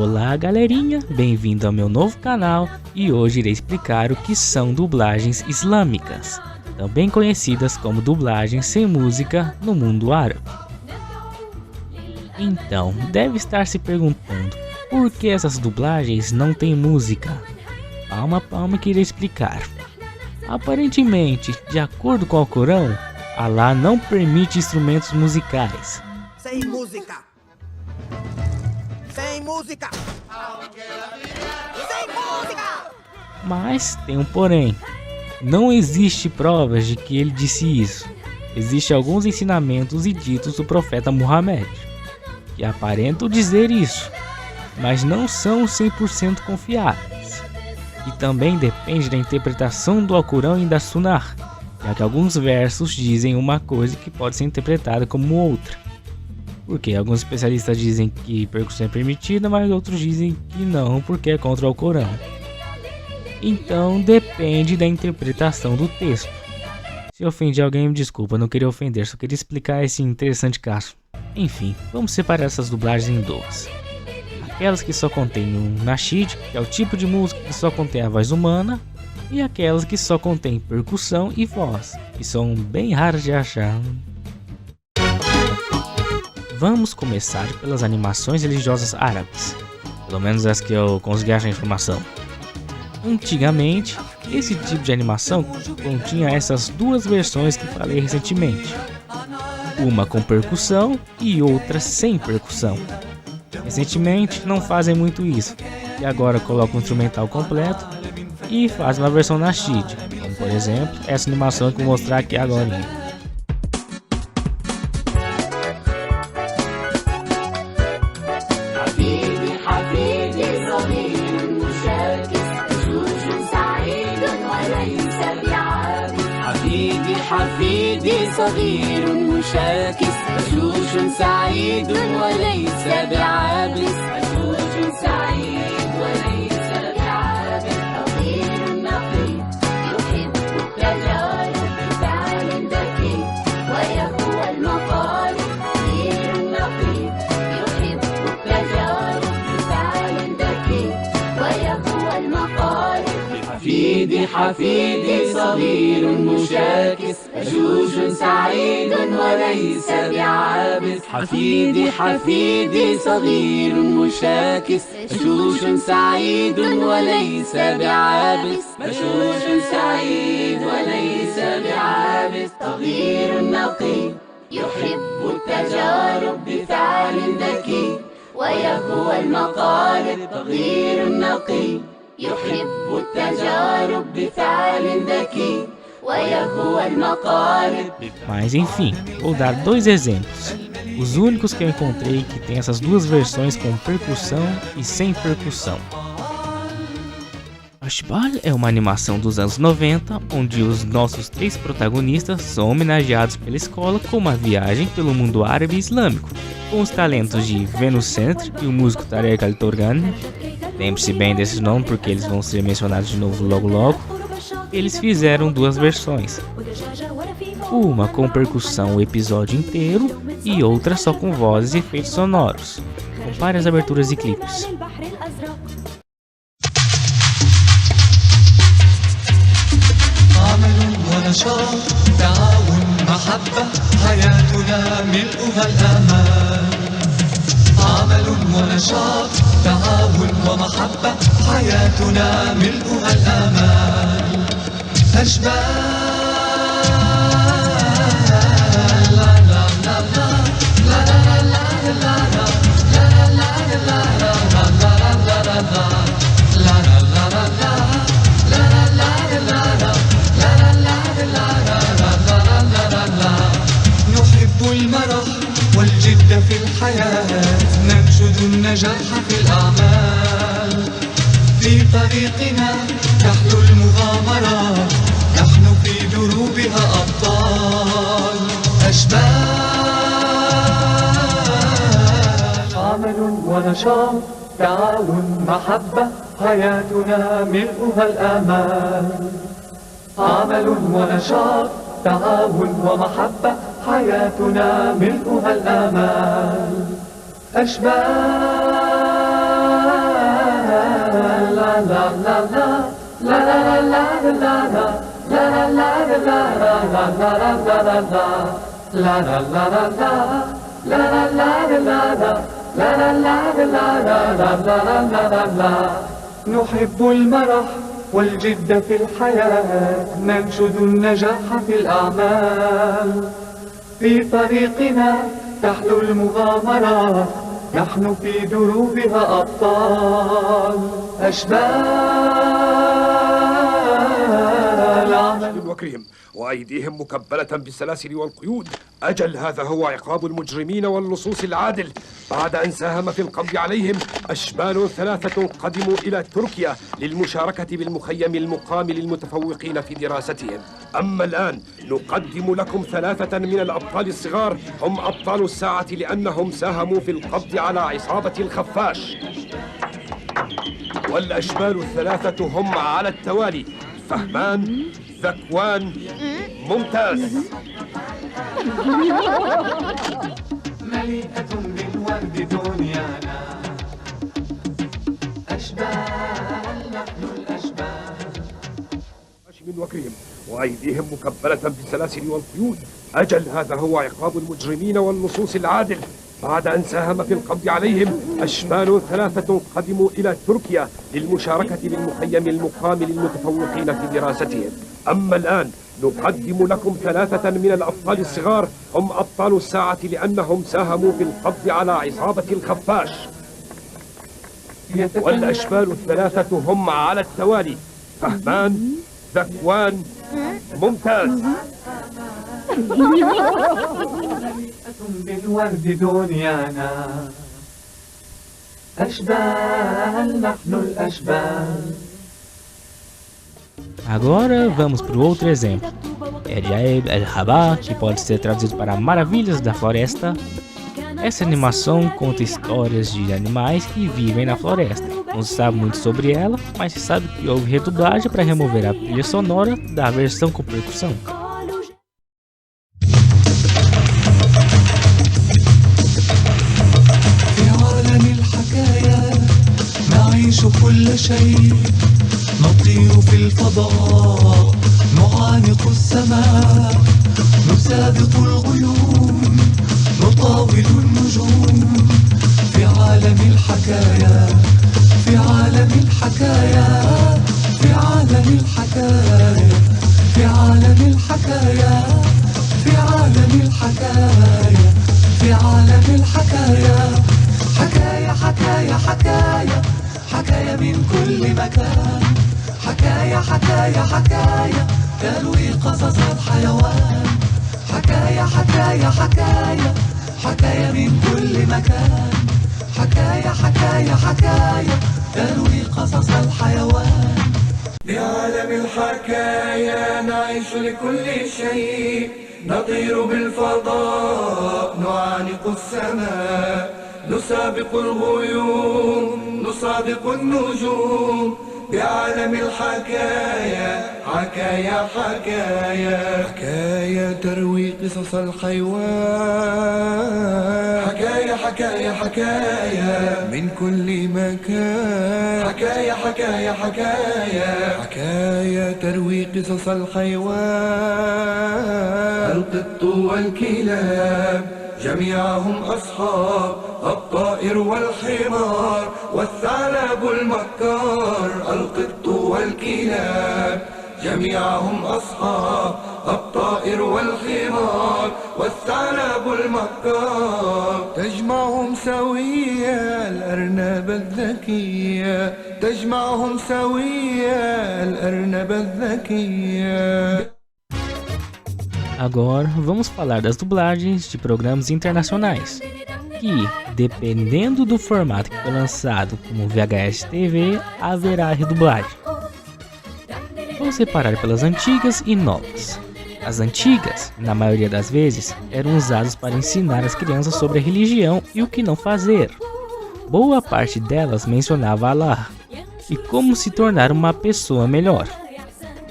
Olá galerinha, bem-vindo ao meu novo canal e hoje irei explicar o que são dublagens islâmicas, também conhecidas como dublagens sem música no mundo árabe. Então, deve estar se perguntando, por que essas dublagens não têm música? Palma que irei explicar. Aparentemente, de acordo com o Alcorão, Allah não permite instrumentos musicais. Sem música! Sem música! Sem música! Mas tem um porém. Não existe provas de que ele disse isso. Existem alguns ensinamentos e ditos do profeta Muhammad que aparentam dizer isso, mas não são 100% confiáveis. E também depende da interpretação do Alcorão e da Sunnah, já que alguns versos dizem uma coisa que pode ser interpretada como outra. Porque alguns especialistas dizem que percussão é permitida, mas outros dizem que não, porque é contra o Alcorão. Então depende da interpretação do texto. Se ofendi alguém, me desculpa, não queria ofender, só queria explicar esse interessante caso. Enfim, vamos separar essas dublagens em duas. Aquelas que só contêm um nasheed, que é o tipo de música que só contém a voz humana, e aquelas que só contêm percussão e voz, que são bem raras de achar. Vamos começar pelas animações religiosas árabes, pelo menos as que eu consegui achar informação. Antigamente, esse tipo de animação continha essas duas versões que falei recentemente, uma com percussão e outra sem percussão. Recentemente não fazem muito isso, e agora colocam o instrumental completo e fazem uma versão nasheed, como por exemplo essa animação que eu vou mostrar aqui agora. حفيدي صغير مشاكس بشوش سعيد وليس بعابس بشوش سعيد وليس بعابس صغير نقي يحب التجارب بفعل ذكي ويهوى المقالب صغير نقي يحب التجارب بفعل ذكي ويهوى المقالب حفيدي صغير مشاكس بشوش سعيد وليس بعابس حفيدي صغير مشاكس بشوش سعيد وليس بعابس بشوش سعيد وليس بعابس صغير نقي يحب التجارب بفعل ذكي ويهوى المقالب صغير نقي يحب التجارب بفعل ذكي ويهوى المقالب. Mas enfim, vou dar dois exemplos. Os únicos que eu encontrei que tem essas duas versões com percussão e sem percussão. Ashbal é uma animação dos anos 90, onde os nossos três protagonistas são homenageados pela escola com uma viagem pelo mundo árabe e islâmico, com os talentos de Venus Centre e o músico Tarek Al-Torghani. Lembre-se bem desses nomes porque eles vão ser mencionados de novo logo. Eles fizeram duas versões, uma com percussão o episódio inteiro e outra só com vozes e efeitos sonoros. Compare as aberturas e clipes. عمل ونشاط تعاون ومحبة حياتنا ملؤها الآمال أشبال لا لا لا لا لا لا لا نحب المرح والجد في الحياة ننشد النجاح في الأعمال في طريقنا تحت المغامرات نحن في دروبها أبطال أشبال عمل ونشاط تعاون محبة حياتنا ملؤها الآمال عمل ونشاط تعاون ومحبة حياتنا ملؤها الآمال أشبال نحب المرح والجد في الحياة، ننشد النجاح في الأعمال، في طريقنا تحلو المغامرات، نحن في دروبها أبطال، أشبال عمل وكرهم وأيديهم مكبلة بالسلاسل والقيود. أجل هذا هو عقاب المجرمين واللصوص العادل. بعد أن ساهم في القبض عليهم أشبال ثلاثة قدموا إلى تركيا للمشاركة بالمخيم المقام للمتفوقين في دراستهم. أما الآن نقدم لكم ثلاثة من الأبطال الصغار، هم أبطال الساعة لأنهم ساهموا في القبض على عصابة الخفاش. والأشبال الثلاثة هم على التوالي: فهمان، ذكوان، ممتاز. مليئة بالورد دنيانا، أشبال نحن الأشبال. من وكرهم وأيديهم مكبلة بالسلاسل والقيود. أجل هذا هو عقاب المجرمين واللصوص العادل. بعد أن ساهم في القبض عليهم أشبال ثلاثة قدموا إلى تركيا للمشاركة بالمخيم المقام للمتفوقين في دراستهم. أما الآن نقدم لكم ثلاثة من الأبطال الصغار، هم أبطال الساعة لأنهم ساهموا في القبض على عصابة الخفاش. والأشبال الثلاثة هم على التوالي: فهمان، ذكوان، ممتاز. بالورد دنيانا، أشبال نحن الأشبال. Agora vamos para o outro exemplo. Ejaib el-Habah, que pode ser traduzido para Maravilhas da Floresta. Essa animação conta histórias de animais que vivem na floresta. Não se sabe muito sobre ela, mas se sabe que houve redublagem para remover a trilha sonora da versão com percussão. نعيش كل شيء، نطير في الفضاء، نعانق السماء، نسابق الغيوم، نطاول النجوم، في عالم الحكايا، في عالم الحكايا، في عالم الحكايا، في عالم الحكايا، في عالم الحكايا، في عالم الحكايا، حكايا حكايا حكايا حكايا من كل مكان، حكايا حكايا حكايا تروي قصص الحيوان، حكايا حكايا حكايا حكايا من كل مكان، حكايا حكايا حكايا تروي قصص الحيوان. بعالم الحكايا نعيش لكل شيء، نطير بالفضاء، نعانق السماء، نسابق الغيوم، نصادق النجوم، بعالم الحكايا، حكايا حكايا حكايا تروي قصص الحيوان، حكايا حكايا حكايا من كل مكان، حكايا حكايا حكايا حكايا تروي قصص الحيوان. القط والكلاب جميعهم أصحاب، الطائر والحمار والثعلب المكار، القط والكلاب جميعهم أصحاب، الطائر والحمار والثعلب المكار، تجمعهم سوية الأرنب الذكية، تجمعهم سوية الأرنب الذكية. Agora vamos falar das dublagens de programas internacionais, que, dependendo do formato que foi lançado como VHS TV, haverá redublagem. Vamos separar pelas antigas e novas. As antigas, na maioria das vezes, eram usadas para ensinar as crianças sobre a religião e o que não fazer. Boa parte delas mencionava Allah e como se tornar uma pessoa melhor.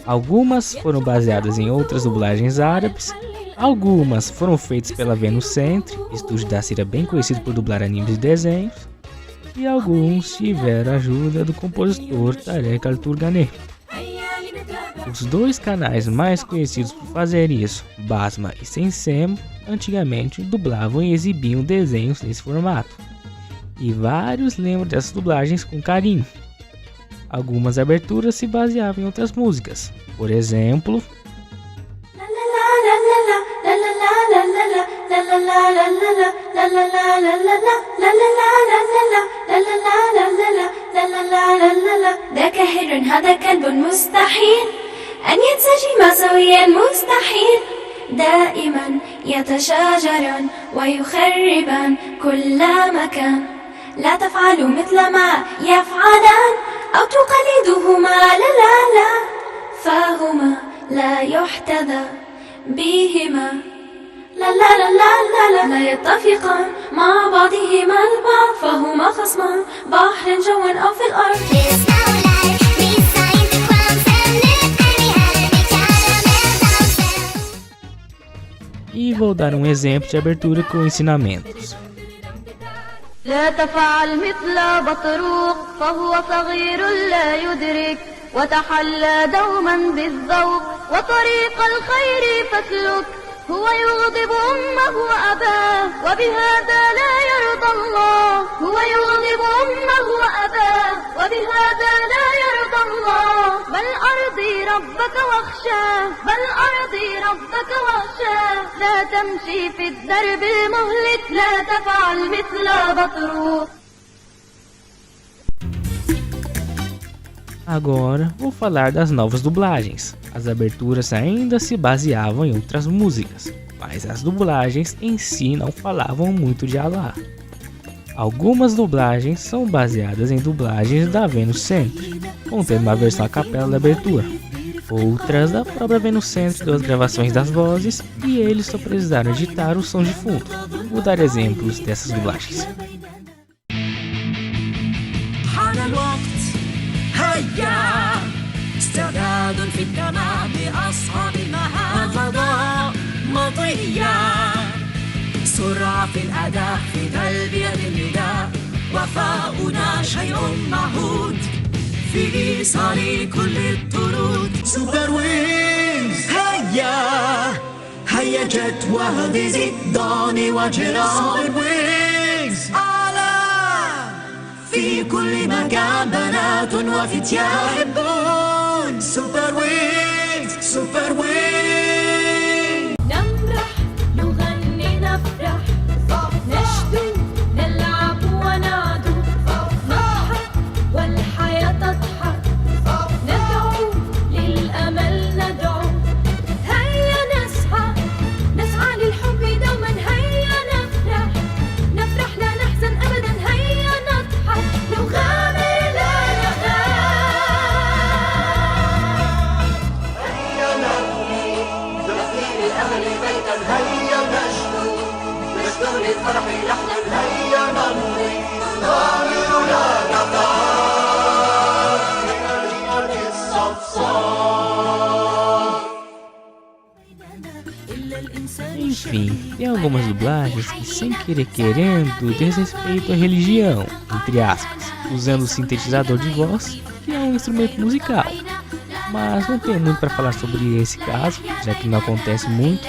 Algumas foram baseadas em outras dublagens árabes, algumas foram feitas pela Venus Centre, estúdio da Síria bem conhecido por dublar animes e desenhos, e alguns tiveram a ajuda do compositor Tarek Al-Turganeh. Os dois canais mais conhecidos por fazer isso, Basma e Sensem, antigamente dublavam e exibiam desenhos nesse formato. E vários lembram dessas dublagens com carinho. Algumas aberturas se baseavam em outras músicas, por exemplo, ده كهر هذا كلب مستحيل أن ينسجم سويا مستحيل دائما يتشاجران ويخربان كل مكان لا تفعلوا مثل ما يفعلان أو تقلدهما لا لا لا فهما لا يحتذى بهما لا لا لا لا لا لا يتفقان مع بعضهما البعض فهما خصمان بحر جوا أو في الأرض. E vou dar um exemplo de abertura com ensinamentos. لا تفعل مثل بطروق فهو صغير لا يدرك وتحلى دوما بالذوق وطريق الخير فاسلك هو يغضب أمه وأباه وبهذا لا يرضى الله هو يغضب أمه وأباه وبهذا لا يرضى الله بل أرضي ربك واخشاه بل أرضي ربك واخشاه لا تمشي في الدرب المهلك لا تفعل مثل بطروق. Agora vou falar das novas dublagens. As aberturas ainda se baseavam em outras músicas, mas as dublagens em si não falavam muito de Allah. Algumas dublagens são baseadas em dublagens da Venus Century, contendo uma versão a capela da abertura. Outras da própria Venus Century deu as gravações das vozes e eles só precisaram editar os sons de fundo. Vou dar exemplos dessas dublagens. هيا استعداد في التمام بأصحاب المهام الفضاء مطية سرعة في الأداء في تلبية النداء وفاؤنا شيء معهود في إيصال كل الطرود سوبر وينز هيا هيا جت وهدي زدان وجرى سوبر وينز في كل مكان بنات وفتيان يحبون سوبر وينز سوبر وينز نمرح نغني نفرح نشدو نلعب ونعدو نضحك والحياة تضحك ندعو للأمل ندعو هيا نسعى للحب دوما هيا نفرح لا نحزن أبدا هيا نضحك نغامر لا نخاف هيا نبني تفسير الأمل بيتا هيا نشدو للفرح لحنا هيا نمضي نغامر لا نخاف من الجنة الصفصاف. Enfim, tem algumas dublagens que sem querer querendo diz respeito à religião, entre aspas, usando o sintetizador de voz, que é um instrumento musical. Mas não tenho muito para falar sobre esse caso, já que não acontece muito,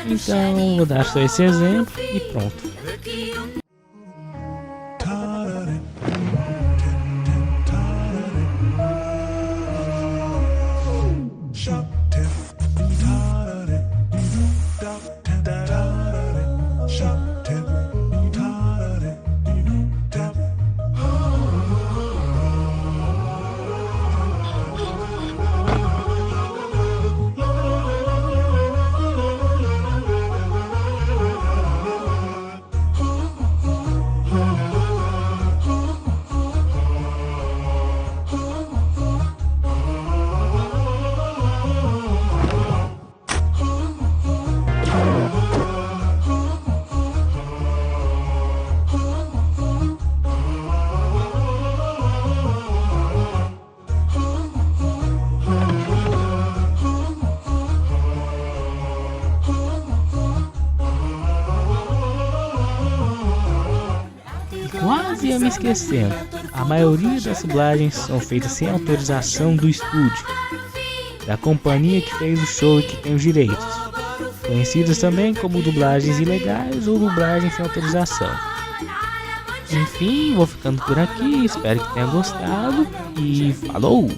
então vou dar só esse exemplo e pronto. ia me esquecendo, a maioria das dublagens são feitas sem autorização do estúdio, da companhia que fez o show e que tem os direitos, conhecidas também como dublagens ilegais ou dublagens sem autorização. Enfim, vou ficando por aqui, espero que tenha gostado e falou!